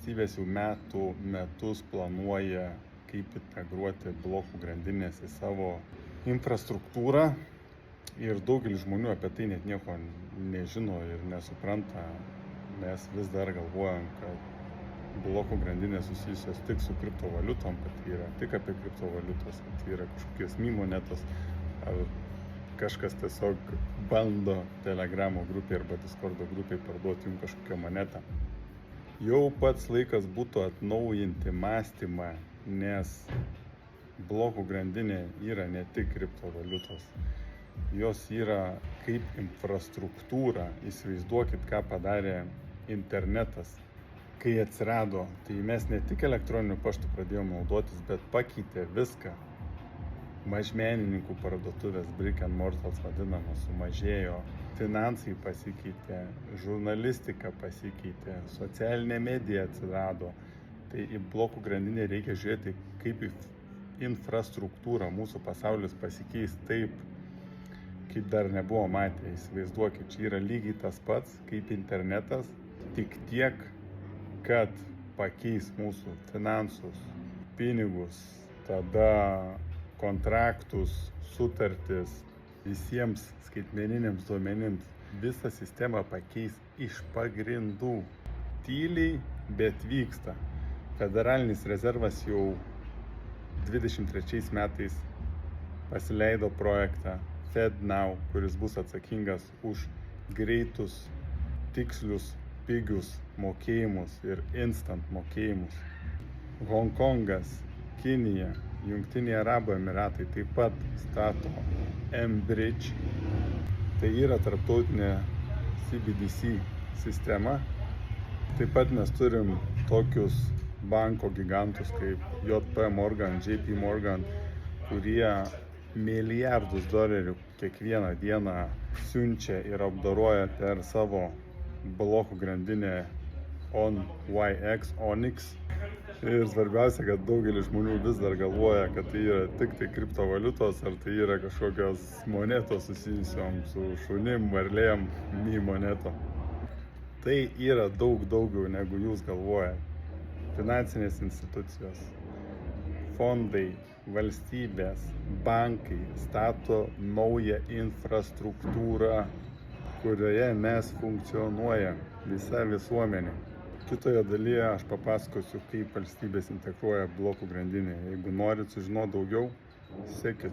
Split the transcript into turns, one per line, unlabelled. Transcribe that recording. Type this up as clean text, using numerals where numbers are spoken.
valstybės jau metus planuoja, kaip integruoti blokų grandinės į savo infrastruktūrą. Ir daugelis žmonių apie tai net nieko nežino ir nesupranta. Mes vis dar galvojam, kad blokų grandinės susijusios tik su kriptovaliutom, kad tai yra tik apie kriptovaliutos, kad tai yra kažkokios monetos, ar kažkas tiesiog bando Telegramo grupė arba Discordo grupė parduoti jums kažkokią monetą. Jau pats laikas būtų atnaujinti mąstymą, nes blokų grandinė yra ne tik kriptovaliutos. Jos yra kaip infrastruktūra. Įsivaizduokit, ką padarė internetas. Kai atsirado, tai mes ne tik elektroniniu paštu pradėjome naudotis, bet pakeitė viską. Mažmenininkų parduotuvės, brick and mortals vadinamos, sumažėjo, finansai pasikeitė, žurnalistika pasikeitė, socialinė medija atsirado. Tai į blokų grandinę reikia žiūrėti kaip į infrastruktūrą. Mūsų pasaulis pasikeis taip, kaip dar nebuvo matę. Įsivaizduokit, čia yra lygiai tas pats kaip internetas, tik tiek, kad pakeis mūsų finansus, pinigus, tada kontraktus, sutartis, visiems skaitmeniniams duomenims. Visą sistemą pakeis iš pagrindų. Tyliai, bet vyksta. Federalinis rezervas jau 23 metais pasileido projektą FedNow, kuris bus atsakingas už greitus, tikslius, pigius mokėjimus ir instant mokėjimus. Hongkongas, Kinija, Jungtiniai Arabų Emiratai taip pat stato mBridge. Tai yra tarptautinė CBDC sistema. Taip pat mes turim tokius banko gigantus kaip JP Morgan, JP Morgan, kurie milijardus dolerių kiekvieną dieną siunčia ir apdoroja per savo blokų grandinę Onyx. Ir svarbiausia, kad daugelis žmonių vis dar galvoja, kad tai yra tik tai kriptovaliutos, ar tai yra kažkokios monetos susijusiom su šunim, varlėm, moneto. Tai yra daug daugiau negu jūs galvojate. Finansinės institucijos, fondai, valstybės, bankai stato naują infrastruktūrą, kurioje mes funkcionuojam, visa visuomenė. Kitoje dalyje aš papasakosiu, kaip valstybės integruoja blokų grandinę. Jeigu norit sužinoti daugiau, sekit.